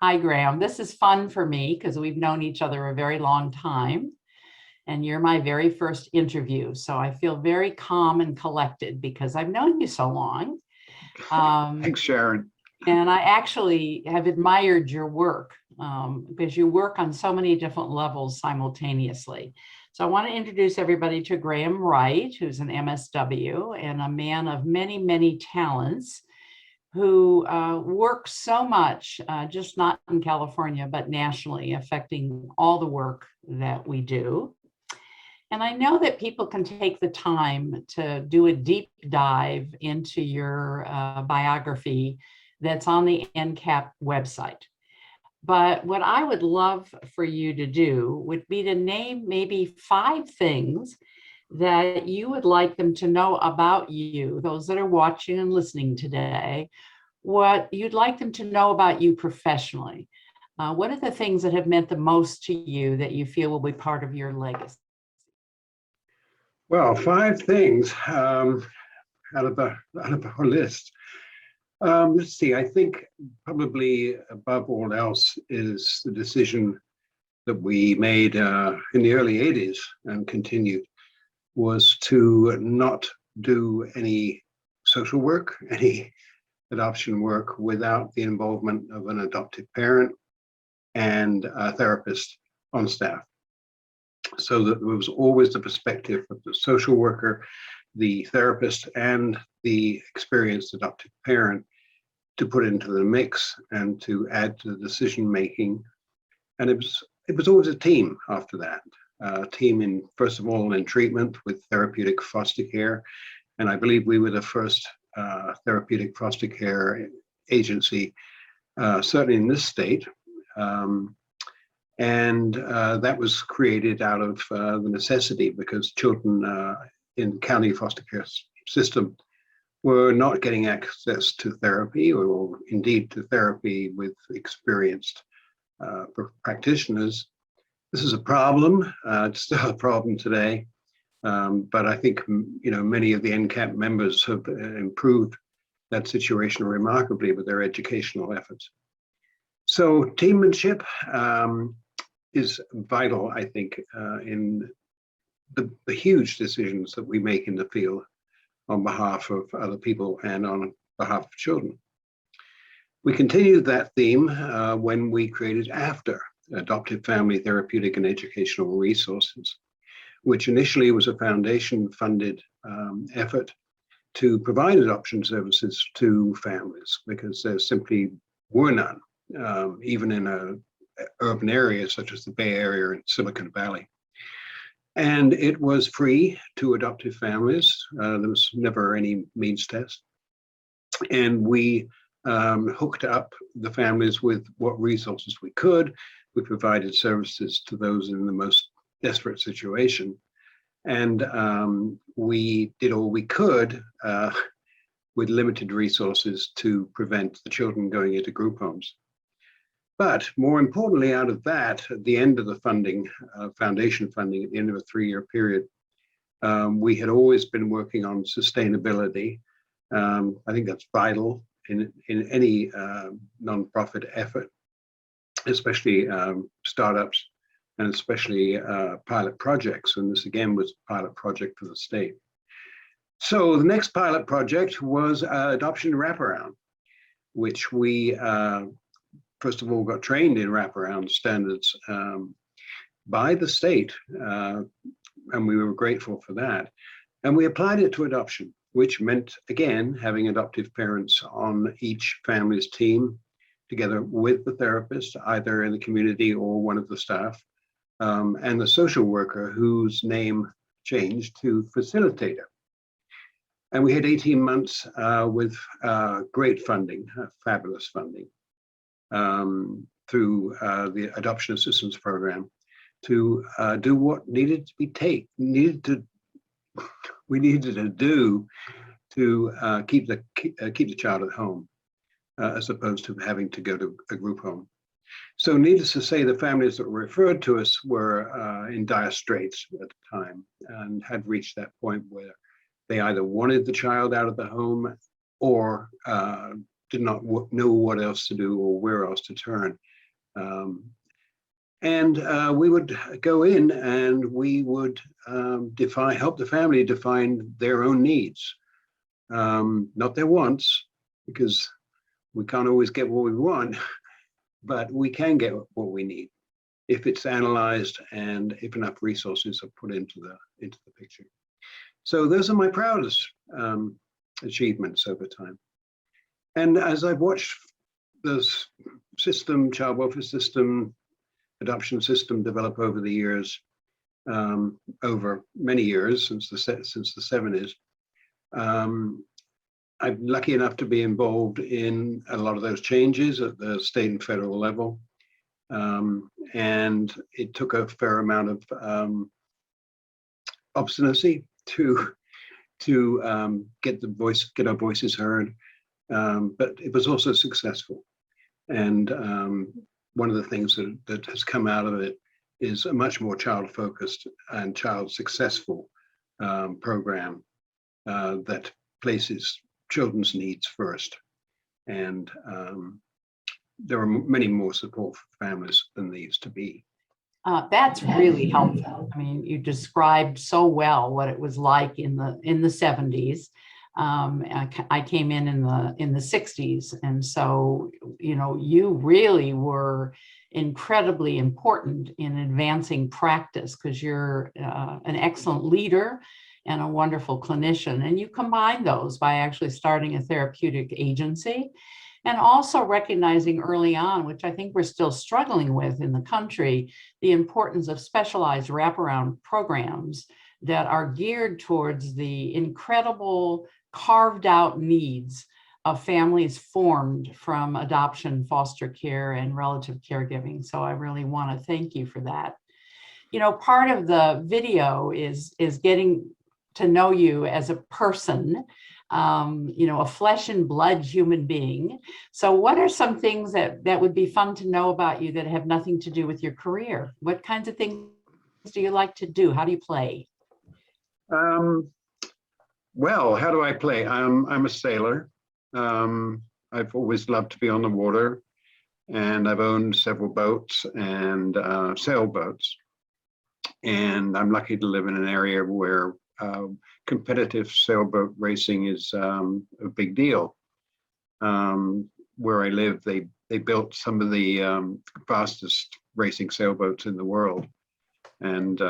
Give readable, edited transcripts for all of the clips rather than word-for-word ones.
Hi, Graham. This is fun for me because we've known each other a very long time, and you're my very first interview. So I feel very calm and collected because I've known you so long. Um, Thanks, Sharon. and I actually have admired your work because you work on so many different levels simultaneously. So I want to introduce everybody to Graham Wright, who's an MSW and a man of many, many talents who works so much, just not in California, but nationally, affecting all the work that we do. And I know that people can take the time to do a deep dive into your biography that's on the NCAP website. But what I would love for you to do would be to name maybe 5 things that you would like them to know about you, those that are watching and listening today, what you'd like them to know about you professionally. What are the things that have meant the most to you that you feel will be part of your legacy? Well, 5 things out of our list. Let's see. I think probably above all else is the decision that we made in the early '80s and continued was to not do any social work, any adoption work without the involvement of an adoptive parent and a therapist on staff. So that there was always the perspective of the social worker, the therapist, and the experienced adoptive parent to put into the mix and to add to the decision making. And it was always a team after that. A team in, first of all, in treatment with therapeutic foster care. And I believe we were the first therapeutic foster care agency, certainly in this state. And that was created out of the necessity because children in the county foster care system were not getting access to therapy or indeed to therapy with experienced practitioners. This is a problem. It's still a problem today. But I think many of the NCAP members have improved that situation remarkably with their educational efforts. So teammanship is vital, I think, in the huge decisions that we make in the field on behalf of other people and on behalf of children. We continued that theme when we created AFTER, Adoptive Family Therapeutic and Educational Resources, which initially was a foundation-funded effort to provide adoption services to families because there simply were none, even in an urban area such as the Bay Area and Silicon Valley. And it was free to adoptive families. There was never any means test. And we hooked up the families with what resources we could. We provided services to those in the most desperate situation. And we did all we could with limited resources to prevent the children going into group homes. But more importantly, out of that, at the end of the funding, foundation funding, at the end of a 3-year period, we had always been working on sustainability. I think that's vital in any nonprofit effort, especially startups and especially pilot projects. And this again was a pilot project for the state. So the next pilot project was adoption wraparound, which we first of all got trained in wraparound standards by the state, and we were grateful for that. And we applied it to adoption, which meant, again, having adoptive parents on each family's team, together with the therapist, either in the community or one of the staff, and the social worker whose name changed to facilitator. And we had 18 months with great funding, fabulous funding, through the Adoption Assistance Program to do what needed to be we needed to do to keep the child at home, as opposed to having to go to a group home. So needless to say, the families that were referred to us were in dire straits at the time and had reached that point where they either wanted the child out of the home or did not know what else to do or where else to turn. We would go in and we would help the family define their own needs, not their wants, because we can't always get what we want, but we can get what we need if it's analyzed and if enough resources are put into the picture. So those are my proudest achievements over time. And as I've watched this system, child welfare system, adoption system develop over the years, over many years since the 70s, I'm lucky enough to be involved in a lot of those changes at the state and federal level. And it took a fair amount of obstinacy to get our voices heard, but it was also successful. And one of the things that has come out of it is a much more child-focused and child-successful program that places children's needs first. And there are many more support for families than there used to be. That's really helpful. I mean, you described so well what it was like in the 70s. I came in the 60s, and so you really were incredibly important in advancing practice, because you're an excellent leader and a wonderful clinician, and you combine those by actually starting a therapeutic agency. And also recognizing early on, which I think we're still struggling with in the country, the importance of specialized wraparound programs that are geared towards the incredible carved out needs of families formed from adoption, foster care, and relative caregiving. So I really want to thank you for that. Part of the video is getting to know you as a person, a flesh and blood human being. So what are some things that would be fun to know about you that have nothing to do with your career? What kinds of things do you like to do? How do you play? Well, how do I play? I'm a sailor. I've always loved to be on the water, and I've owned several boats and sailboats. And I'm lucky to live in an area where competitive sailboat racing is a big deal. Where I live, they built some of the fastest racing sailboats in the world, and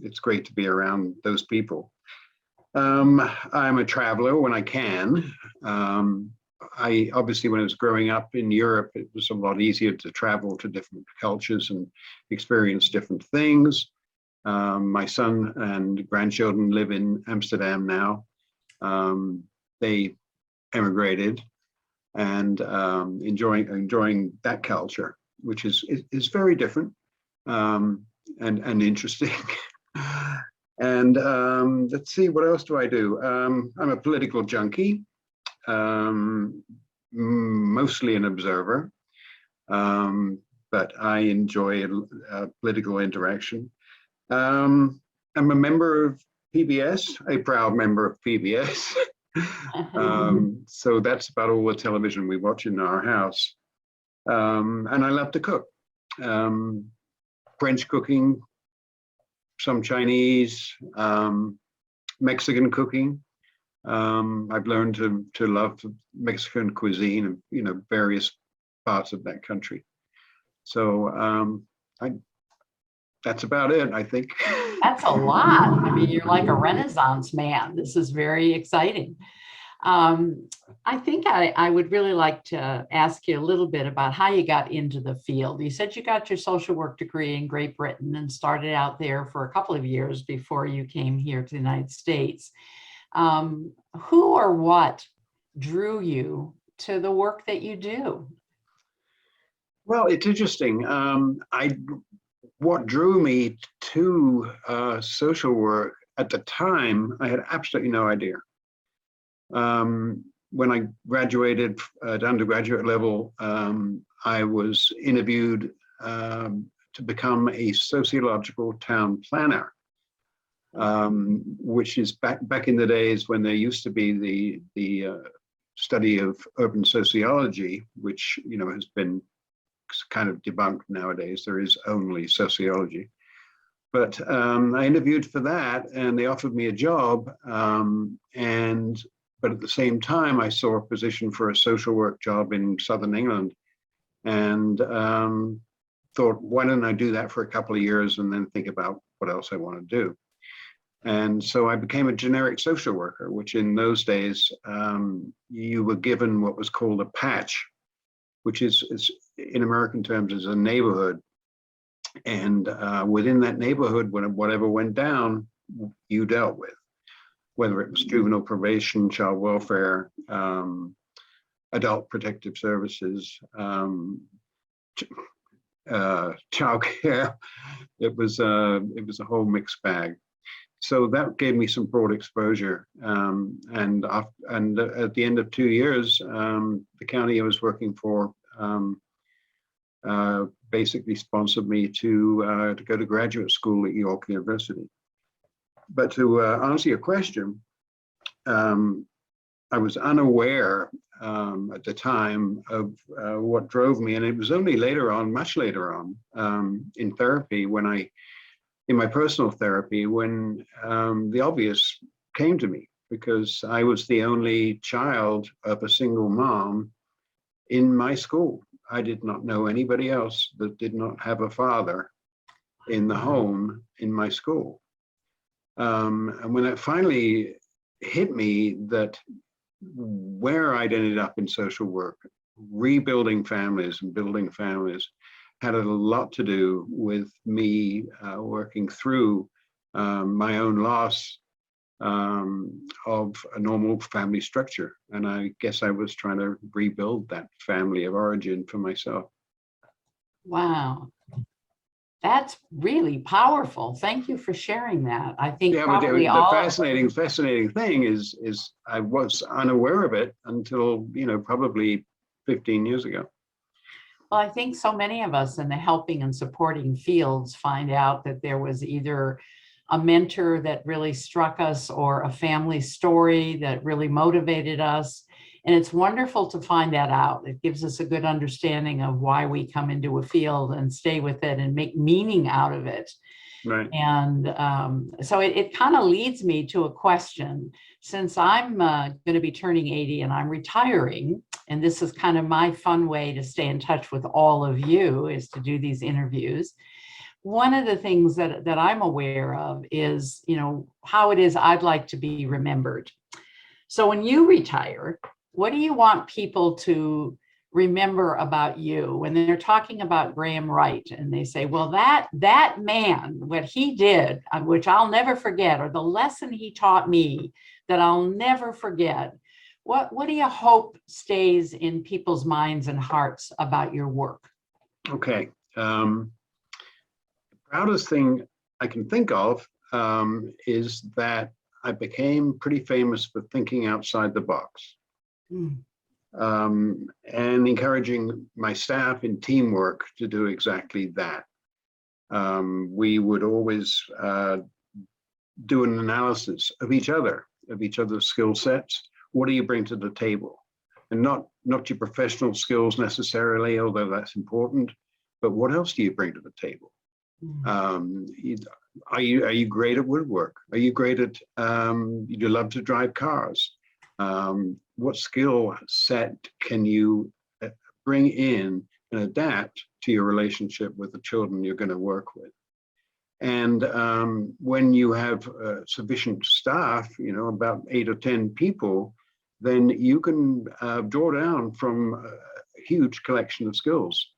it's great to be around those people. I'm a traveler when I can. I obviously, when I was growing up in Europe, it was a lot easier to travel to different cultures and experience different things. My son and grandchildren live in Amsterdam now. They emigrated and enjoying that culture, which is very different and interesting. And let's see, what else do I do? I'm a political junkie, mostly an observer, but I enjoy political interaction. I'm a member of PBS, a proud member of PBS. So that's about all the television we watch in our house. And I love to cook. French cooking, some Chinese, Mexican cooking. I've learned to love Mexican cuisine in various parts of that country. So that's about it, I think. That's a lot. I mean, you're like a Renaissance man. This is very exciting. I think I would really like to ask you a little bit about how you got into the field. You said you got your social work degree in Great Britain and started out there for a couple of years before you came here to the United States. Who or what drew you to the work that you do? Well, it's interesting. What drew me to social work at the time, I had absolutely no idea. When I graduated at undergraduate level, I was interviewed to become a sociological town planner, which is back in the days when there used to be the study of urban sociology, which, you know, has been kind of debunked nowadays. There is only sociology. But I interviewed for that, and they offered me a job. But at the same time, I saw a position for a social work job in Southern England, and thought, why don't I do that for a couple of years and then think about what else I want to do? And so I became a generic social worker, which in those days, you were given what was called a patch, which is in American terms is a neighborhood. And within that neighborhood, whatever went down, you dealt with, whether it was juvenile probation, child welfare, adult protective services, childcare. It was a whole mixed bag. So that gave me some broad exposure. And at the end of 2 years, the county I was working for basically sponsored me to go to graduate school at York University. But to answer your question, I was unaware at the time of what drove me, and it was only later on, much later on, in therapy, in my personal therapy, when the obvious came to me, because I was the only child of a single mom in my school. I did not know anybody else that did not have a father in the home in my school. And when it finally hit me that where I'd ended up in social work, rebuilding families and building families, had a lot to do with me working through my own loss of a normal family structure. And I guess I was trying to rebuild that family of origin for myself. Wow. That's really powerful. Thank you for sharing that. I think probably the fascinating thing is I was unaware of it until, you know, probably 15 years ago. Well, I think so many of us in the helping and supporting fields find out that there was either a mentor that really struck us or a family story that really motivated us. And it's wonderful to find that out. It gives us a good understanding of why we come into a field and stay with it and make meaning out of it. Right. And so it kind of leads me to a question. Since I'm going to be turning 80 and I'm retiring, and this is kind of my fun way to stay in touch with all of you, is to do these interviews. One of the things that I'm aware of is, you know, how it is I'd like to be remembered. So when you retire, what do you want people to remember about you when they're talking about Graham Wright and they say, well, that man, what he did, which I'll never forget, or the lesson he taught me that I'll never forget, what do you hope stays in people's minds and hearts about your work? Okay. The proudest thing I can think of is that I became pretty famous for thinking outside the box. And encouraging my staff in teamwork to do exactly that. We would always do an analysis of each other's skill sets. What do you bring to the table? And not your professional skills necessarily, although that's important, but what else do you bring to the table? Are you great at woodwork? Are you great at, you love to drive cars? What skill set can you bring in and adapt to your relationship with the children you're going to work with? And when you have sufficient staff, you know, about 8 or 10 people, then you can draw down from a huge collection of skills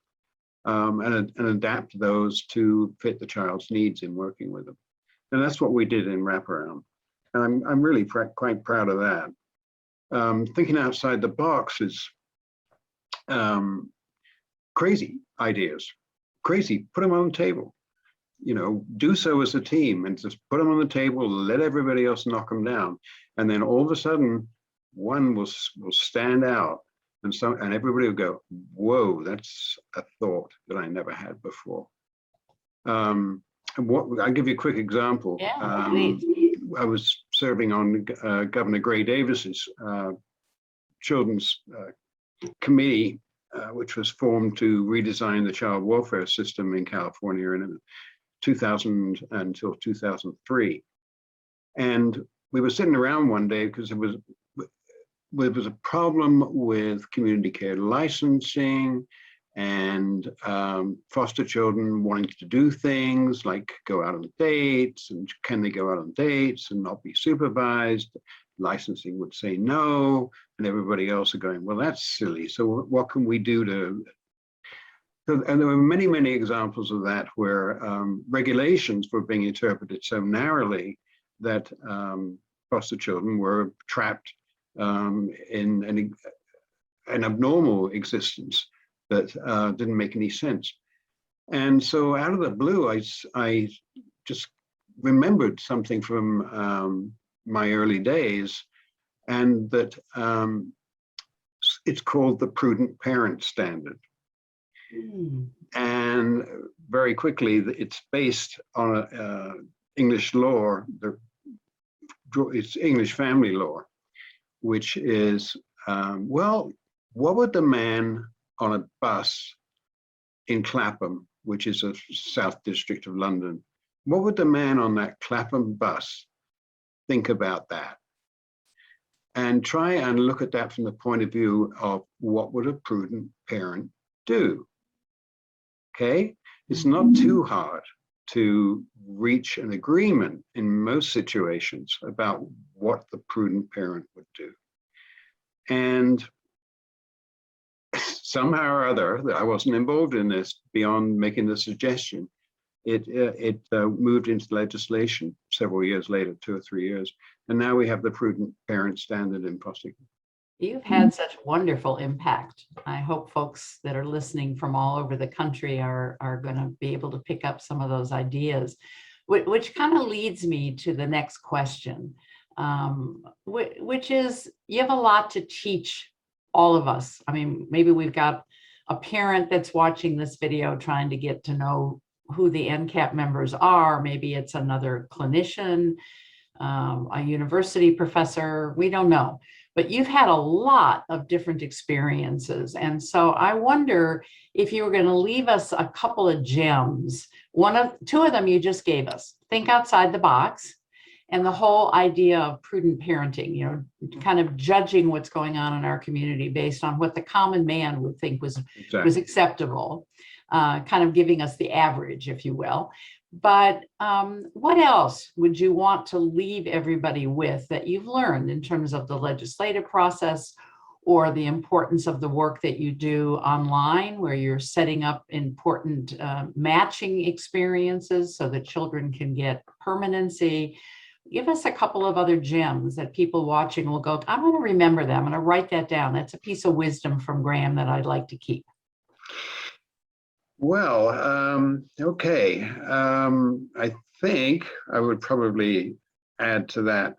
and adapt those to fit the child's needs in working with them. And that's what we did in Wraparound. And I'm really quite proud of that. Thinking outside the box is crazy ideas, crazy, put them on the table, you know, do so as a team and just put them on the table, let everybody else knock them down. And then all of a sudden, one will stand out and everybody will go, whoa, that's a thought that I never had before. I'll give you a quick example. Yeah, I was serving on Governor Gray Davis's children's committee, which was formed to redesign the child welfare system in California in 2000 until 2003. And we were sitting around one day because there was a problem with community care licensing and foster children wanting to do things like go out on dates, and can they go out on dates and not be supervised? Licensing would say no, and everybody else are going, well, that's silly. So what can we do to? And there were many, many examples of that where regulations were being interpreted so narrowly that foster children were trapped in an abnormal existence that didn't make any sense. And so out of the blue, I just remembered something from my early days, and that it's called the prudent parent standard. And very quickly, it's based on English law, it's English family law, which is, well, what would the man on a bus in Clapham, which is a South District of London, what would the man on that Clapham bus think about that? And try and look at that from the point of view of what would a prudent parent do? Okay, it's not too hard to reach an agreement in most situations about what the prudent parent would do. And somehow or other, I wasn't involved in this beyond making the suggestion. It moved into legislation several years later, 2 or 3 years, and now we have the prudent parent standard in foster care. You've had such wonderful impact. I hope folks that are listening from all over the country are going to be able to pick up some of those ideas, which kind of leads me to the next question, which is, you have a lot to teach all of us. I mean, maybe we've got a parent that's watching this video trying to get to know who the NCAP members are. Maybe it's another clinician, a university professor, we don't know. But you've had a lot of different experiences. And so I wonder if you were going to leave us a couple of gems. Two of them you just gave us, think outside the box, and the whole idea of prudent parenting, you know, kind of judging what's going on in our community based on what the common man would think was acceptable, kind of giving us the average, if you will. But what else would you want to leave everybody with that you've learned in terms of the legislative process or the importance of the work that you do online, where you're setting up important matching experiences so that children can get permanency? Give us a couple of other gems that people watching will go, I'm going to remember them. I'm going to write that down. That's a piece of wisdom from Graham that I'd like to keep. Well, okay. I think I would probably add to that.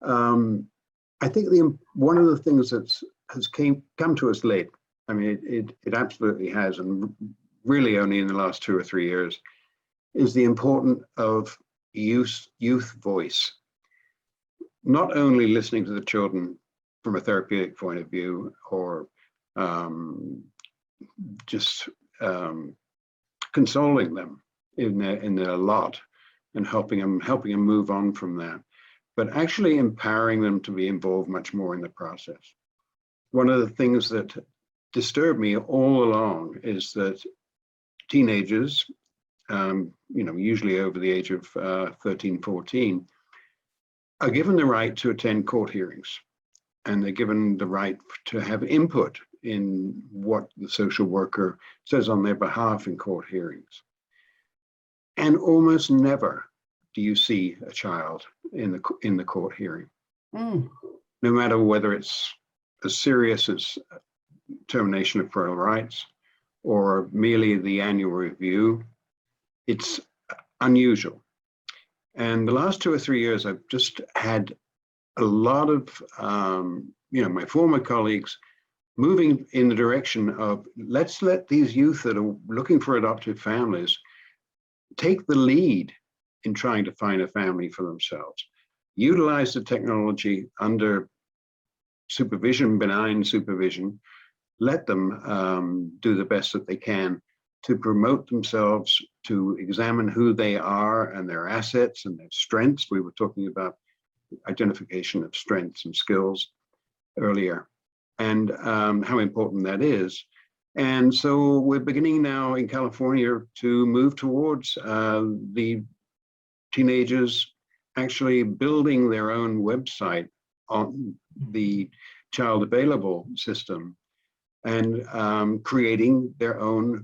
I think one of the things that has come to us late, I mean, it absolutely has, and really only in the last 2 or 3 years, is the importance of youth voice. Not only listening to the children from a therapeutic point of view, or just consoling them in their lot and helping them move on from that, but actually empowering them to be involved much more in the process. One of the things that disturbed me all along is that teenagers, usually over the age of 13, 14, are given the right to attend court hearings, and they're given the right to have input in what the social worker says on their behalf in court hearings. And almost never do you see a child in the court hearing. No matter whether it's as serious as termination of parental rights or merely the annual review, it's unusual. And the last 2 or 3 years, I've just had a lot of, my former colleagues moving in the direction of, let's let these youth that are looking for adoptive families take the lead in trying to find a family for themselves. Utilize the technology under supervision, benign supervision, let them do the best that they can to promote themselves, to examine who they are and their assets and their strengths. We were talking about identification of strengths and skills earlier, and how important that is. And so we're beginning now in California to move towards the teenagers actually building their own website on the child available system and creating their own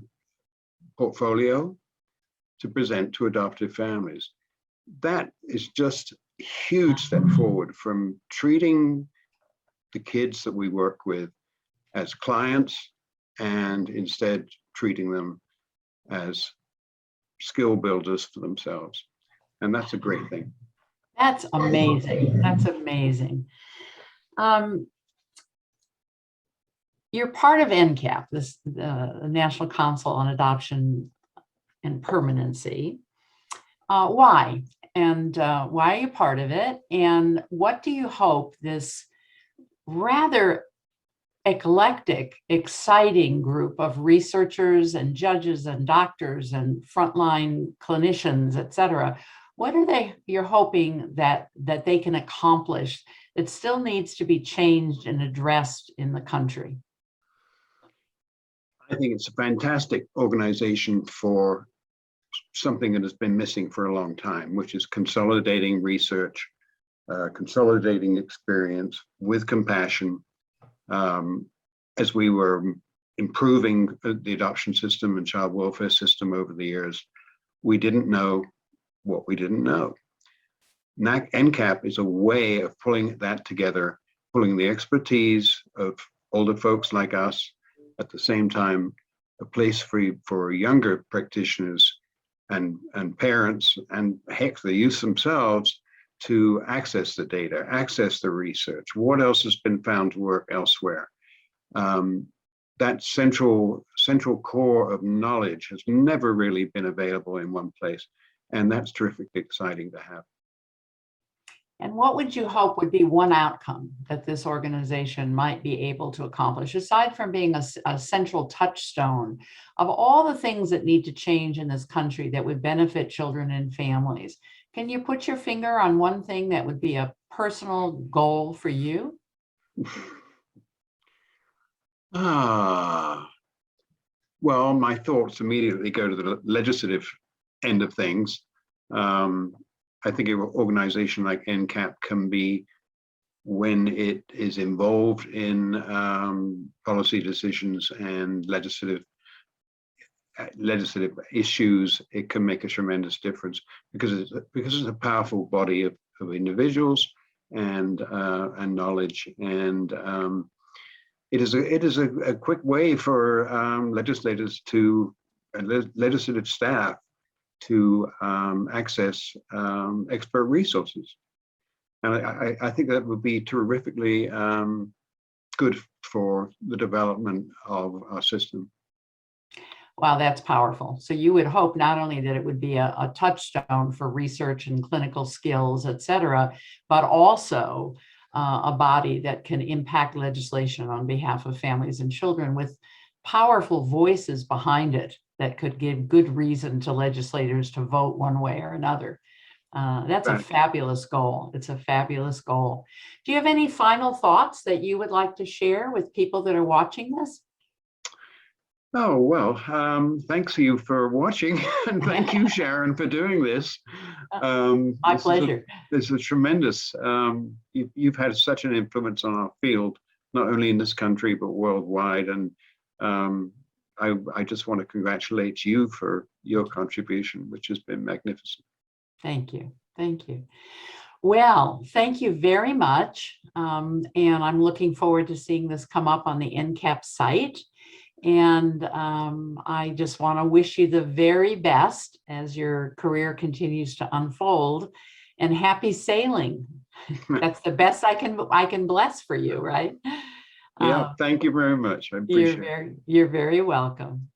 portfolio to present to adoptive families. That is just a huge step forward from treating the kids that we work with as clients and instead treating them as skill builders for themselves. And that's a great thing. That's amazing. That's amazing. You're part of NCAP, the National Council on Adoption and Permanency. Why? And why are you part of it? And what do you hope this rather eclectic, exciting group of researchers and judges and doctors and frontline clinicians, et cetera, what are you're hoping that they can accomplish that still needs to be changed and addressed in the country? I think it's a fantastic organization for something that has been missing for a long time, which is consolidating research, consolidating experience with compassion. As we were improving the adoption system and child welfare system over the years, we didn't know what we didn't know. NCAP is a way of pulling that together, pulling the expertise of older folks like us, at the same time, a place for younger practitioners and parents and heck, the youth themselves to access the data, access the research. What else has been found to work elsewhere? That central core of knowledge has never really been available in one place. And that's terrifically exciting to have. And what would you hope would be one outcome that this organization might be able to accomplish, aside from being a central touchstone of all the things that need to change in this country that would benefit children and families? Can you put your finger on one thing that would be a personal goal for you? Well, my thoughts immediately go to the legislative end of things. I think an organization like NCAP can be, when it is involved in policy decisions and legislative issues, it can make a tremendous difference because it's a powerful body of individuals and knowledge, and it is a quick way for legislators to legislative staff to access expert resources. And I think that would be terrifically good for the development of our system. Wow, that's powerful. So you would hope not only that it would be a touchstone for research and clinical skills, et cetera, but also a body that can impact legislation on behalf of families and children with powerful voices behind it that could give good reason to legislators to vote one way or another. That's a fabulous goal. It's a fabulous goal. Do you have any final thoughts that you would like to share with people that are watching this? Oh, well, thanks to you for watching, and thank you, Sharon, for doing this. My pleasure. This is tremendous. You've had such an influence on our field, not only in this country, but worldwide. And I just want to congratulate you for your contribution, which has been magnificent. Thank you. Thank you. Well, thank you very much. And I'm looking forward to seeing this come up on the NCAP site. And I just want to wish you the very best as your career continues to unfold, and happy sailing. That's the best I can bless for you, right? Yeah, thank you very much. I appreciate it. You're very welcome.